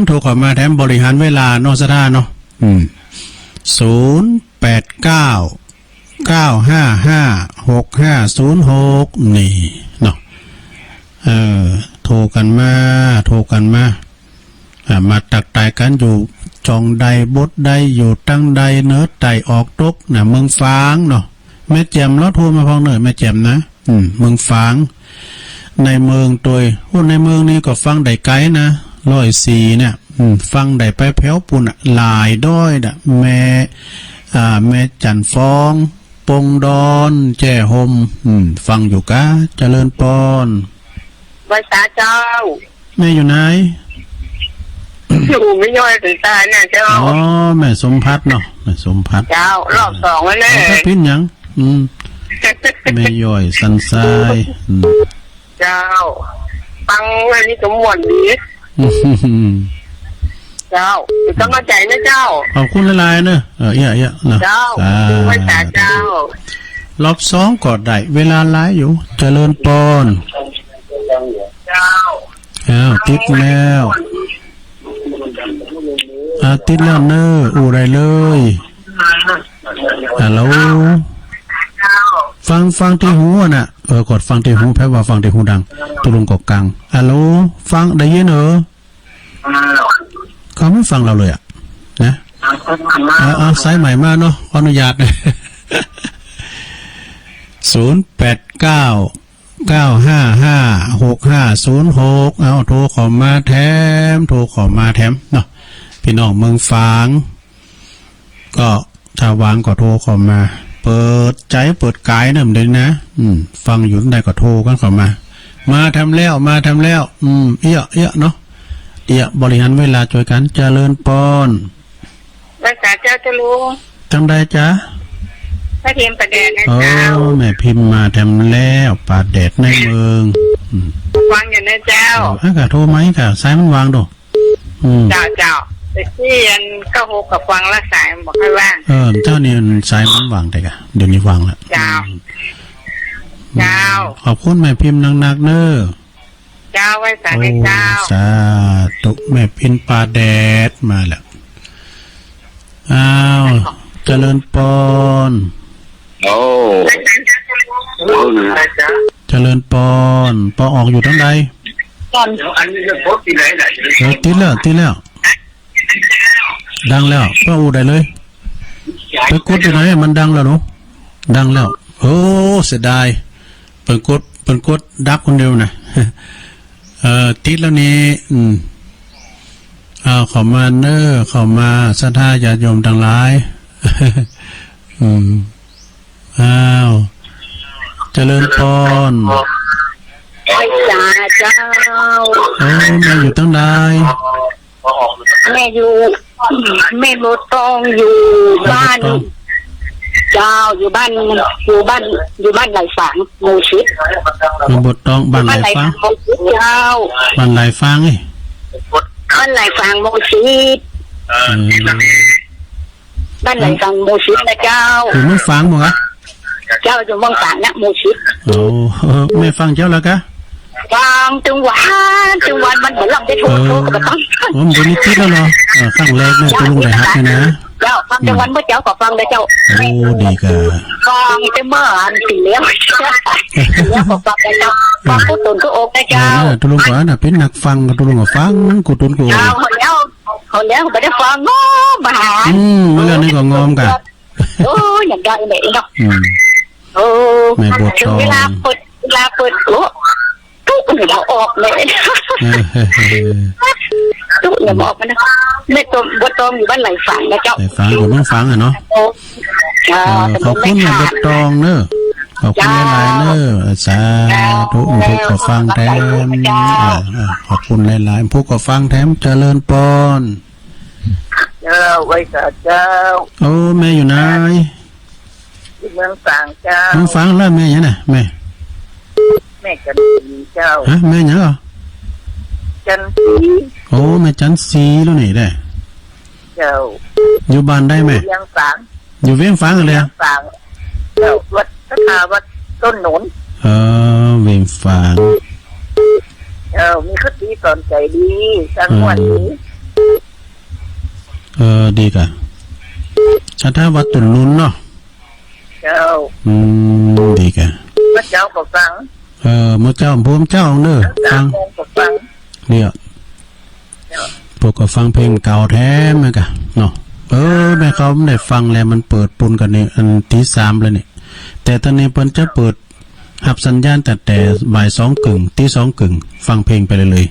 บริหารเวลาเนาะสถานเนาะ089556506นี่เนาะโทรกันมามาตักตายกันอยู่จองใดบดใดอยู่ตั้งใดเนื้อไตออกตกนะเมืองฟางเนาะแม่แจ่มแล้วโทรมาฟังหน่อยแม่แจ่มนะเมืองฟางในเมืองตัวในเมืองนี้ก็ฟังได้ไกลนะ104เนี่ยฟังได้ไปแผ่วปุ่นหลายด้อยน่ะแม่จันฟองปงดอนแจ้ห่มฟังอยู่กะเจริญปอนภาษาเจ้าแม่อยู่ไหนอยู่ไม่ย่อยถึงตายเนี่ยเจ้าแม่สมพัฒน์เนาะแม่สมพัฒน์เจ้ารอบ2แล้วเนี่ยพินยังแม่ย่อยสันทรายเจ้าฟังอันนี้สมวนดีเจ้าเป็นกำลังใจนะเจ้าขอบคุณหลายๆเนอะเยอะๆนะเจ้าภาษาเจ้าร อบ2ก็ได้เวลาหลายอยู่เจริญปอนเจ้าติดแล้วติดแล้วเนอะไรเลยฮัลโหลฟังที่หูน่ะกดฟังที่หูแปลว่าฟังที่หูดังตุลุงกกกลางฮัลโหลฟังได้ยินเขาไม่ฟังเราเลยนะ เอาสายใหม่มาเนาะขออนุญาต 0899555656เอาโทรขอมาแถมเนาะพี่น้องเมืองฝางก็ถ้าวางก็โทรขอมาเปิดใจเปิดกายเนิ่มเลยนะฟังอยู่ได้ก็โทรกันเข้ามาทำแล้วเอี้ยเนาะบริหารเวลาช่วยกันเจริญปอนรักษาเจ้าจะรู้จำได้จ้ะพระเทียมประแดดนะโอ้เจ้าแม่พิมพ์มาทำแล้วป่าแดดในเมืองฟังอย่างนะเจ้าค่ะโทรไหมค่ะสายมันวางดูเจ้าแต่ที่ยันก็โหกับฟังละสายบอกให้ว่างเจ้านี่สายมันวางแต่กะเดี๋ยวนี้วางแล้วเจ้าขอบคุณแม่พิมพ์นักๆเน้อเจ้าไว้สาธุเจ้าสาธุแม่พิมพ์ป่าแดดมาแล้วอ้าวเจริญปอนเจริญปอนปอออกอยู่ทั้งใดติดแล้วดังแล้วก็อูได้เลยไปกดอยู่ไหนมันดังแล้วเนาะดังแล้วโอ้เสียดายเปิดกดดับคนเดียวนะติดแล้วนี่เข้ามาเน้อเข้ามาศรัทธาญาติโยมทั้งหลายเจริญพรไปจ้าเจ้าแม่อยู่ตั้งใดแม่โมตองอยู่บ้านเจ้าอยู่บ้านไหลฝางโมชิดแม่บดตองบ้านไหลฝางเจ้าบ้านไหลฝางไงบ้านไหลฝางโมชิดบ้านไหลฝางโมชิดนะเจ้าอยู่เมืองฝางมั้งอะเจ้าอยู่เมืองฝางนะโมชิดโอ้ไม่ฟังเจ้าแล้วกะฟังจังหวะมันเหมือนเราได้โทรกับต้องผมบริจิตแล้วเนาะข้างแรกเนี่ยตัวลุงได้ฮักนะเจ้าฟังจังหวะเมื่อเจ้าก็ฟังได้เจ้าโอ้ดีกะฟังจะเมื่อสีเลี้ยงก็ฟังได้เจ้าฟังผู้ตุนก็โอเคเจ้าตัวลุงก็น่ะเป็นนักฟังตัวลุงก็ฟังกูตุนกูเจ้าคนแล้วไม่ได้ฟังง้อมาหาเมื่อนี่ก็งอมกะโอ้อย่างไรเนี่ยเนาะโอ้แม่บทเวลาเปิดโอ้ตุ๊กเนี่ยเราออกเลยตุ๊กเนี่ยบอกมันนะไม่ตบตองอยู่บ้านไหลฝางนะเจ้าไหลฝางอยู่บ้านฝางอ่ะเนาะขอบคุณแม่บทตองเนอะขอบคุณหลายๆเนอะสาธุผู้ก็ฟังแถมขอบคุณหลายๆผู้ก็ฟังแถมเจริญปอนเจ้าไว้กับเจ้าโอ้แม่อยู่ไหนเมืองฝางเจ้าเมืองฝางแล้วแม่ยังไงแม่จันสีเจ้าฮะแม่ยังอ่ะจันสีโอ้แม่จันสีแล้วไหนได้เจ้าอยู่บ้านได้ไหมเวียงฝางอยู่เวียงฝางเลยอ่ะฝางเจ้าวัดพระธาวัดต้นหนุนเวียงฝางมีคติสอนใจดีสังวันนี้ดีกะชัทวัดตุนนุนเนาะเจ้าดีกะพระเจ้าก็ฟังเมื่อเจ้าพวกเจ้าเนอะฟังเนี่ยพวกก็ฟังเพลงเก่าแท้ไหมกะเนาะแม่เขาไม่ได้ฟังแล้วมันเปิดปุ่นกันนี่อันที่3เลยนี่แต่ตอนนี้เพิ่นจะเปิดหับสัญญาณแต่บ่าย2 กึ่งที่2 กึ่งฟังเพลงไปเลย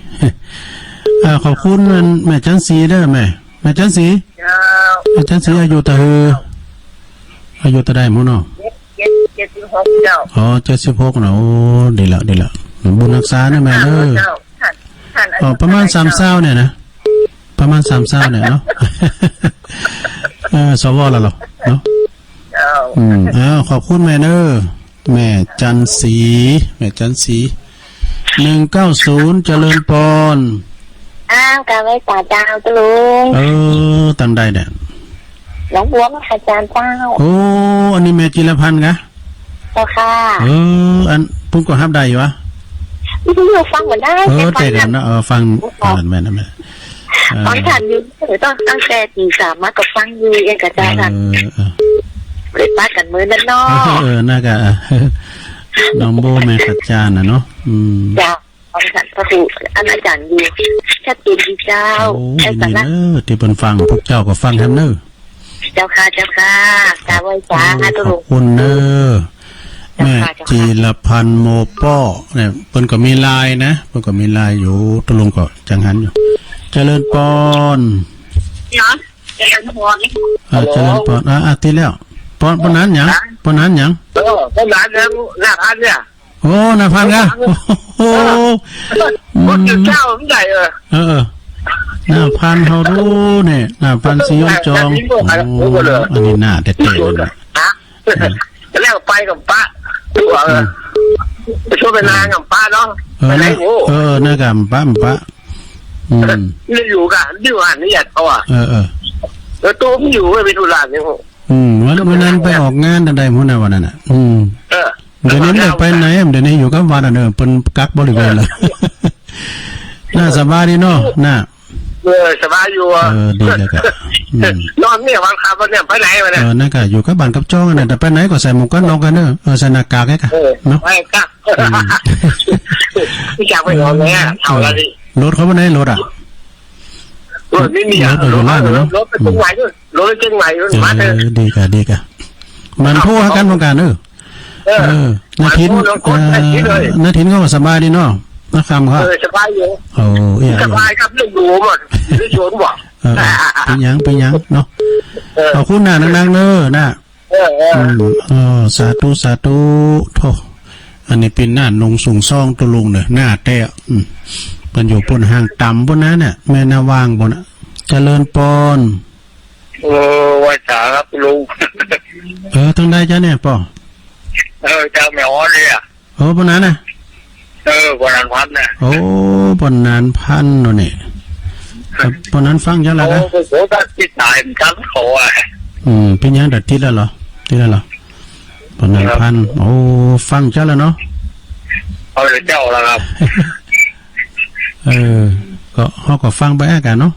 ขอบคุณแม่จันสีเด้อแม่จันสีแม่จันสีอายุตะได้มั้งเนาะ76เจ้า76นะโอ้ดีละบุญรักษานะแม่เด้อประมาณ30เนี่ยนะประมาณ30เนี่ยเนาะสวแล้วหรอเนาะขอบคุณแม่เด้อแม่จันสี190เจริญปอนกะไว้ตาเจ้าตะลุงตั้งได้เนี่ยหลวงบัวมาอาจารย์เจ้าโอ้อันนี้แม่จิรพันธ์กะเจ้าค่ะอันพุ่งก็ฮับได้อยู่วะไม่รู้ฟังเหมือนได้เจ๋งนะฟังแม่นะแม่ฟังทันอยู่หรือต้องตั้งแต่ตี3มาก็ฟังอยู่เองกับอาจารย์เล่นบ้านกันมือนั่นเนาะน่ากะน้องโบแม่ขัดจานนะเนาะจ้า ของท่านพระครูอาจารย์อยู่ชัดเจนดีเจ้า โอ้ ใช่ ดี กัน เน นะ อะที่เพิ่นฟังพวกเจ้าก็ฟังทำเนอะ เจ้าค่ะกาไว้จ้าตุ ข ลุ อบ ง คุณเนอะแม่ เจ้าค่ะ จีรพันธ์โมป้อเนี่ยเพิ่นก็มีไลน์นะเพิ่นก็มีไลน์อยู่ตะลุงก็จังหันอยู่เจริญปอน เนาะเจริญพร เจริญปอนที่แล้วปอนนั้นหยังปอนนั้นหยัง ก็ร้านนั้นหน้าพันเนี่ย โอ้น่าพันกะโอ้โห คนอยู่เจ้าใหญ่หน้าพันเขาดูเนี่ยหน้าพันสีย้อนจองโอ้อันนี้หน้าเด็ดๆเลยนะ ฮะแล้วไปกับป้าดูไปช่วยไปนางกับป้าเนาะไปไหนโอ้หน้ากามป้านี่อยู่กันอยู่หันนี่หยัดเขาอ่ะแล้วตัวมันอยู่ไปดูหลานนี่วันนั้นไปออกงานใดๆพวกนั้นวันนั้นอ่ะเดี๋ยวนี้ไม่ไปไหนเดี๋ยวนี้อยู่กับวันเดิมเป็นกักบริเวณเลยน่าสบายดีเนาะน่าสบายอยู่ดีเลยครับนอนเนี่ยวันขับวันเนี่ยไปไหนมาเนี่ยน่าก็อยู่กับบ้านกับจ้องกันแต่ไปไหนก็ใส่หมวกกันน็อกกันเนอะใส่หน้ากากกันเนาะไปกับพี่จักไปนอนเนี่ยเอาละดิรถเขาไปไหนรถอ่ะรถไม่มีรถเป็นจังไหวด้วยรถจังไหวมาเลยดีกะมันพูดกันเหมือนกันเนอะนาทินเขาสบายดีเนาะนะครับครับสบายอยู่สบายครับเรื่องดูหมดเรื่องโยนบอกเป็นยังเนาะขอบคุณน่ะนางๆเนอะน่ะสาธุโธ่อันนี้เป็นหน้านงสูงซ่องตุลุงเนี่ยหน้าแตะเป็นอยู่บนห้างต่ำบนนั้นเนี่ยแม่นาวางบนเจริญปอนว่าจ๋าครับลุงทางใดจ้ะเนี่ยป่อจ้าแมวเลยอ่ะบนนั้นน่ะบนนั้นพันเนี่ยบนนั้นพันเนาะเนี่ยบนนั้นฟังยังไงกันโอ้โหตัดติดตายกันโอ้ยเป็นยังตัดติดแล้วเหรอบนนั้นพันฟังจ้าแล้วเนาะเอาเลยเจ้าแล้วครับก็เขาก็ฟังไปอากันเนาะ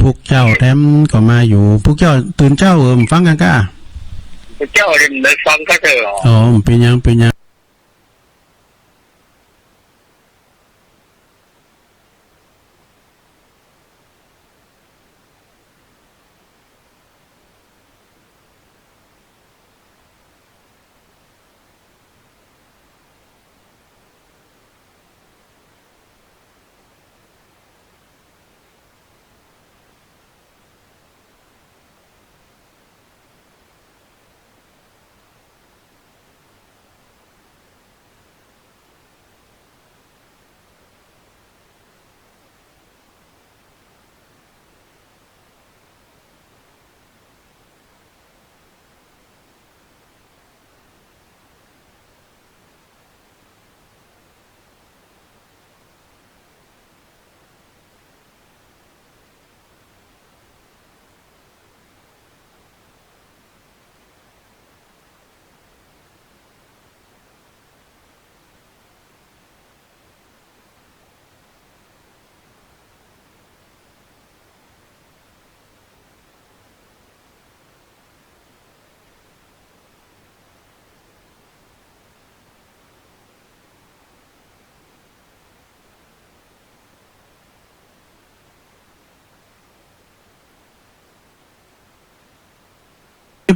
พวกเจ้าแถมก็มาอยู่พวกเจ้าตื่นเจ้าฟังกันก้าเจ้าเรียนได้ฟังก็เจอเป็นยังเป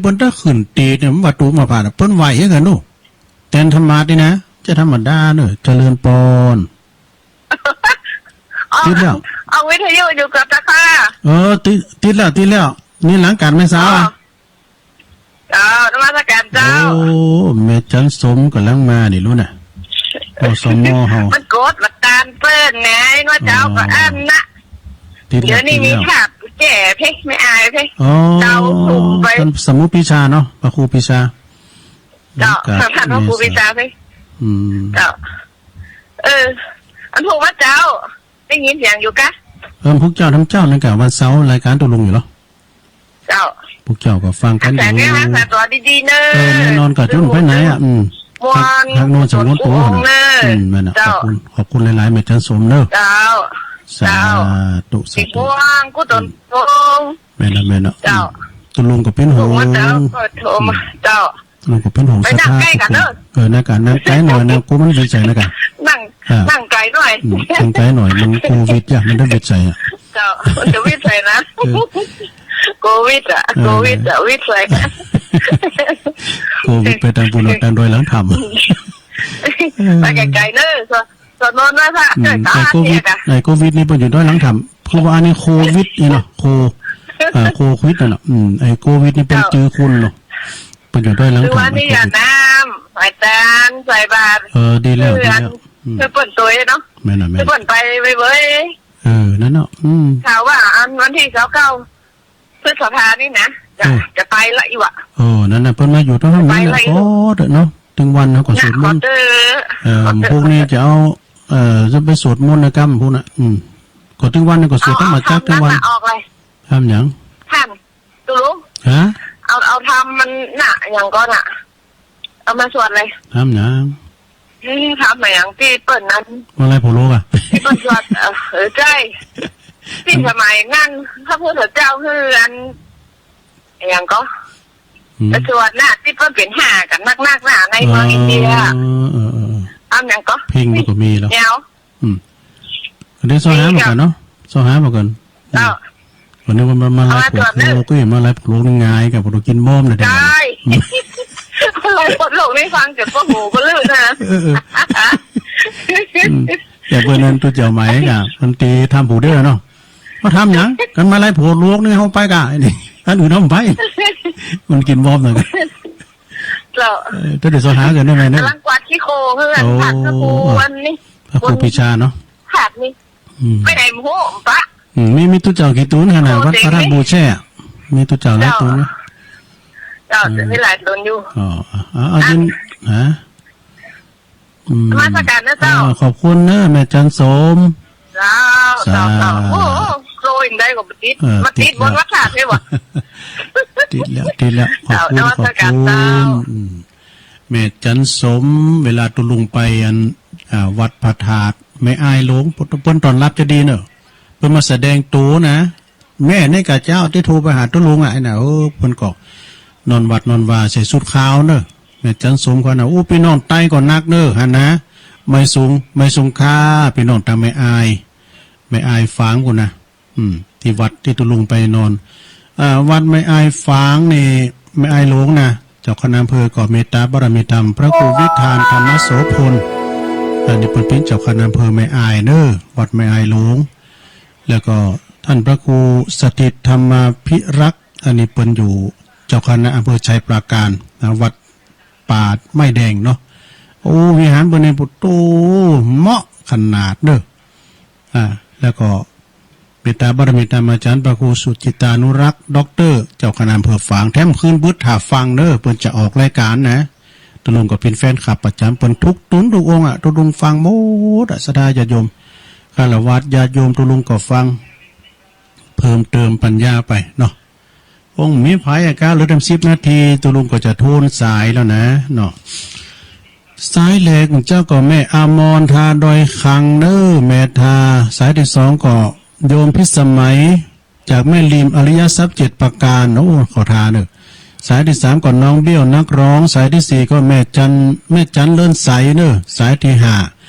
ิ้นถ้าขึ้นตีเนี่ยมันวัตถุมาผ่านเปิ้นไหวให้กันนู่แต่ธรรมะนี่นะจะธรรมดาเนอะเจริญปอนติดแล้วเอาวิทยุอยู่กับตาค่ะติดแล้วนี่หลังการไม่สาวนมัสการเจ้าแม่จันสมกำลังมาดิรู้น่ะสมอเฮามันโกรธมาตานเปิ้นไงว่าเจ้าก็อันนะเดี๋ยวนี้มีขับแก่เพ่ไม่อายเพ่เจ้าถูกไปสมุปิชาเนาะพระครูปิชาเจ้าท่านพระครูปิชาเพ่เจ้าอันถูกว่าเจ้าได้ยินเสียงอยู่กะพวกเจ้าทั้งเจ้าในการวันเสาร์รายการตัวลุงอยู่เหรอเจ้าพวกเจ้าก็ฟังกันอยู่แต่เนี่ยนะแต่ตัวดีๆเนอะแน่นอนกับจุ่นไปไหนอ่ะทางโน้นสมมติโอ้โหแม่น่ะขอบคุณหลายๆแม่จันสมเนอะสาธุสาธุกูตนโตแม่น่ะตุลุงก็เป็นหงเจ้าลุงก็เป็นหงสัตว์นักการนั่งใกล้หน่อยนะกูมันดีใจนะกันนั่ง นั่งไกลหน่อย ทางไกลหน่อยมันโควิดอ่ะมันได้เบ็ดใส่อ่ะ เจ้ามันจะวิทย์ใส่นะโควิดอ่ะวิทย์ใส่ โควิดไปทางบุญทางโดยหลังทำ ไปไกลๆเนอะสนนนะค่ะเกิดตา โควิ เสี ด ยกัน โควิดนี่เป็นอยู่ด้วยหลังทำเพราะว่าอันนี้โควิดนี่เนาะโควิดน่ะไอโควิดนี่เป็นจื้อคุณเนาะเป็นอยู่ด้วยหลัง คือ ทำ ว่านี่อย่าน้ำใส่จานใส่บาตร ดีแล้วดี เพื่อน แล้ว เพื่อเปิดตัวเนาะ แม่น่ะแม่ เพื่อเปิดไปเว้ย นั่นเนาะข่าวว่าอันวันที่9พฤษภานี่นะจะไปละอีวะ นั่นน่ะเพิ่นมาอยู่ตรงนั้นนี่แหละก็เนาะถึงวันเนาะก็สวดมนต์พวกนี้จะเอาจะไปสวดมนต์นะครับพวกน่ะก็ถึงวันก็สวดต้องมาจักถึงวัน ออกเลย ทำหยัง ทำตูรู้ ฮะ เอาทำมันน่ะอย่างก็น่ะเอามาสวดเลย ทำหยัง ทำอย่างที่เปิดนั้น อะไรโผล่อ่ะ ที่เปิดสวดใช่ที่สมัยนั้นพระพุทธเจ้าคืออันอย่างก็สวดน่ะที่เปิดเปลี่ยนหากันนักๆน่ะในเมืองอินเดียทำอย่างก็ เพลงมันก็มีแล้ว เดี๋ยว เดี๋ยวโซหามาก่อนเนาะโซหามาก่อนวันนี้มาไล่ปวดโลก็เห็นมาไล่ปวดโลนี่ง่ายกับปวดกินบ้อมเลย ใช่อะไรปวดโลกไม่ฟังเจ็บปวดหูก็ลื่นนะ แต่เพื่อนนั้นตัวเจ้าไหมกะมันตีทำผูได้แล้วเนาะมาทำหยังกันมาไล่ปวดโลกนี่เขาไปกะนี่อันอื่นเขาไปมันกินบ้อมเลยถ้าเดี๋ยวโซหากันได้ไหมเนี่ย กำลังกวาดขี้โคเพื่อนผักกระปูวันนี้ พระครูปิชาเนาะ ผักนี่ไม่ได้หมูปะมีตู้เจ้ากี่ตู้ขนาดวัดพระราชบูแช่มีตู้เจ้าหลายตู้ไหม เจ้าจะไม่หลายตนอยู่ เอาจริงฮะ มาสักการนะเจ้า ขอบคุณเนอะแม่จันสม เจ้าโอ้โรยได้กับติดมาติดบนวัดขาดใช่ปะ ติดแล้วขอบคุณแม่จันสมเวลาตุลุงไปวัดพระธาตุไม่อายหลงเปิ้นตอนรับจะดีเนอะเปิ้นมาแสดงตัวนะแม่ในกะเจ้าที่โทรไปหาตุลุงไอ้น่ะเปิ้นก็นอนวัดนอนวาใส่สุดขาวเนอะแม่จันสมเขาน่ะพี่น้องไต้ก่อนนักเนอะฮะนะไม่สูงค่าพี่น้องตามไม่อายฟางกูนะที่วัดที่ตุลุงไปนอนวัดไม่อายฟางนี่ไม่อายหลงนะเจ้าคณะอำเภอก่อเมตตาบารมีธรรมพระครูวิธานธรรมโสพลอันนี้เป็นเจ้าคณะอำเภอไม่อายเนอะวัดไม่อายหลงแล้วก็ท่านพระครูสถิตธรรมพิรักษ์อันนี้เป็นอยู่เจ้าคณะอำเภอชัยปราการวัดป่าไม้แดงเนาะวิหารบนในปุตโตเหมาะขนาดเนอะแล้วก็เมตตาบารมีธรรมอาจารย์พระครูสุจิตานุรักษ์ด็อกเตอร์เจ้าคณะอำเภอฝางแถมคืนบึ้ดถาฟังเนอะเปิ้นจะออกรายการนะตุลุงก็เป็นแฟนคลับประจำเปิ้นทุกตุนทุกองตุลุงฟังหมดศรัทธาญาติโยมฆราวาสญาติโยมตุลุงก็ฟังเพิ่มเติมปัญญาไปเนาะมีภายอาการเหลือ10 นาทีตุลุงก็จะโทนสายแล้วนะเนาะสายแรกของเจ้าก็แม่อามรทาดอยคังเนอแม่ทาสายที่2ก็โยมพิสมัยจากแม่ริมอริยทรัพย์7ประการขอทาเนอะสายที่3ก็น้องเบี้ยวนักร้องสายที่4ก็แม่จันเลื่อนใสเนอะสายที่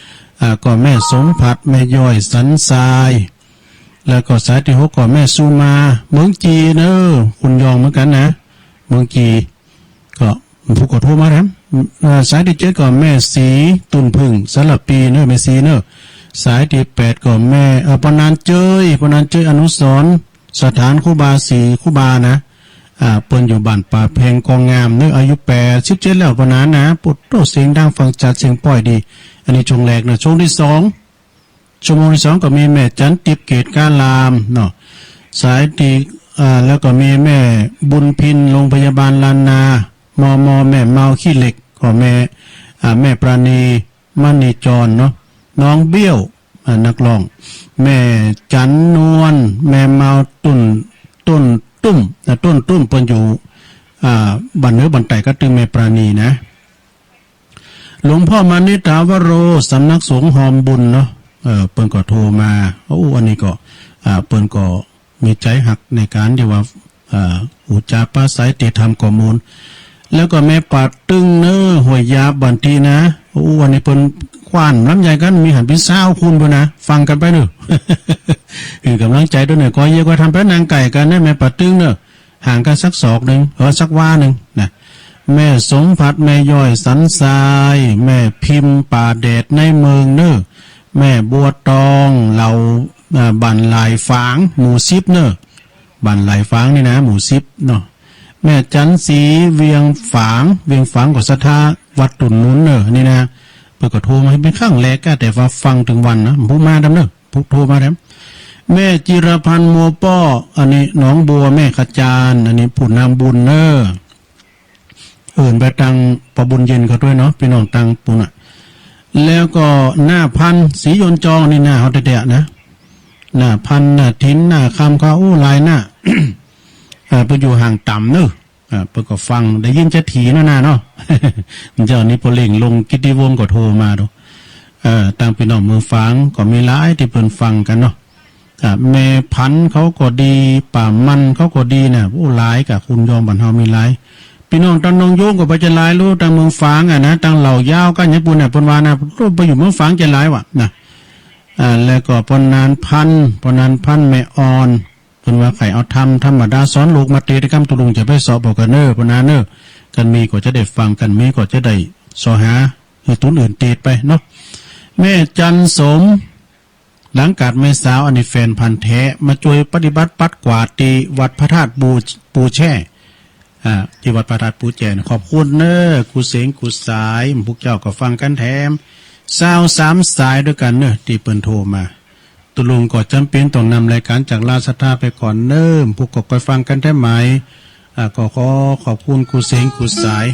5ก็แม่สมผัดแม่ย่อยสันทรายแล้วก็สายที่6ก็แม่สุมาเมืองจีเนอะคุณยองเหมือนกันนะเมืองจีก็ผู้กดโทรมาครับสายที่7ก็แม่สีตุนพึ่งสลับปีเนอะแม่สีเนอะสายที่8ก็แม่ปนานเจยอนุสรณ์สถานครูบาสีครูบานะเปิ้นอยู่บ้านป่าเพลงกองงามเนอะอายุ87แล้วปนานนะปุดโตเสียงดังฟังจัดเสียงปล่อยดีอันนี้ช่วงแรกนะช่วงที่2ชั่วโมงที่2ก็มีแม่จันติบเกตกาลามเนาะสายที่แล้วก็มีแม่บุญพินโรงพยาบาลลานนามแม่เมาขี้เหล็กก็แม่ปราณีมณีจรเนาะน้องเบี้ยวนักร้องแม่จันนวลแม่เมาต้นตุ้มเปิ้นอยู่บ้านเหนือบ้านใต้ก็ตึงแม่ปราณีนะหลวงพ่อมานิตาวโรสำนักสงฆ์หอมบุญเนาะเปิ้นก็โทรมาอันนี้ก็เปิ้นก็มีใจหักในการที่ว่าอุจจาปาศัยติธรรมข้อมูลแล้วก็แม่ปาดตึงเนอหวยยาบันทีนะวันนี้เปิ้น ควานลำใหญ่กันมีหันเป็นเศร้าคุณบ่นะฟังกันไปเนอะ คือกำลังใจด้วยเนี่ยก็เยอะก็ทำไปนางไก่กันได้แม่ปัดตึงเนอะห่างกันสักศอกหนึ่งสักว่าหนึ่งนะแม่สมผัดแม่ย่อยสันทรายแม่พิมพ์ป่าแดดในเมืองเนอะแม่บัวตองเหล่าบันลายฝางหมู่ซิบเนอะบันลายฝางนี่นะหมู่ซิบเนาะแม่จันสีเวียงฝางกับสถาวัดตุนนุ้นเนอะนี่นะเปิดก็โทรมาให้เป็นข้างแรกก็แต่ว่าฟังถึงวันนะผู้มาดำเนอะผู้โทรมาดำแม่จิรพันธ์โมป้ออันนี้หนองบัวแม่ขจารอันนี้ผู้นำบุญเนอะไปตังปะบุญเย็นเขาด้วยเนาะพี่น้องตังปุ่นอ่ะแล้วก็หน้าพันสียนจองนี่หน้าเขาเดะนะหน้าพันหน้าทิ้นหน้าคำเขาลายหน้า ไปอยู่ห่างต่ำเนอะเปิดก็ฟังได้ยินจะถีเนาะเนาะ เจ้านี้พอเล่งลงกิติวงศ์ก็โทรมาดูตังพี่น้องมือฟังก็มีหลายที่เพิ่นฟังกันเนาะแม่พันเขาก็ดีป่ามันเขาก็ดีนะหลายกับคุณยอมบันเฮามีหลายพี่น้องตังนองโยงก็ไปจะหลายรู้ตังเมืองฝางนะตังเหล่ายาวกันญี่ปุ่นเนี่ยปนวานะรูปไปอยู่เมืองฝางจะหลายว่ะนะแล้วก็ปนานพันแม่อ่อนเพิ่นว่าไข่เอาธรรมดาสอนลูกมาเตะกรรมตุลุงจะไปสอบบอกกันเนอปนานเนอกันมีก็จะได้ฟังกันมีก็จะได้สอหาตุนอื่นเตะไปเนาะแม่จันสมหลังกาดแม่สาวอันนี้แฟนพันแท้มาช่วยปฏิบัติปัดกวาดตีวัดพระธาตุปูแช่ที่วัดพระธาตุปูแช่ขอบคุณเนอกูเสงกูสายพวกเจ้าก็ฟังกันแถม23 สายด้วยกันเนอที่เปิ้นโทรมาตุลุงก็จำเป็นต้องนำรายการจากลาสตาไปก่อนเนิ่มพวกก็ไปฟังกันได้ไหมก็ขอขอบคุณกูเสงกูสาย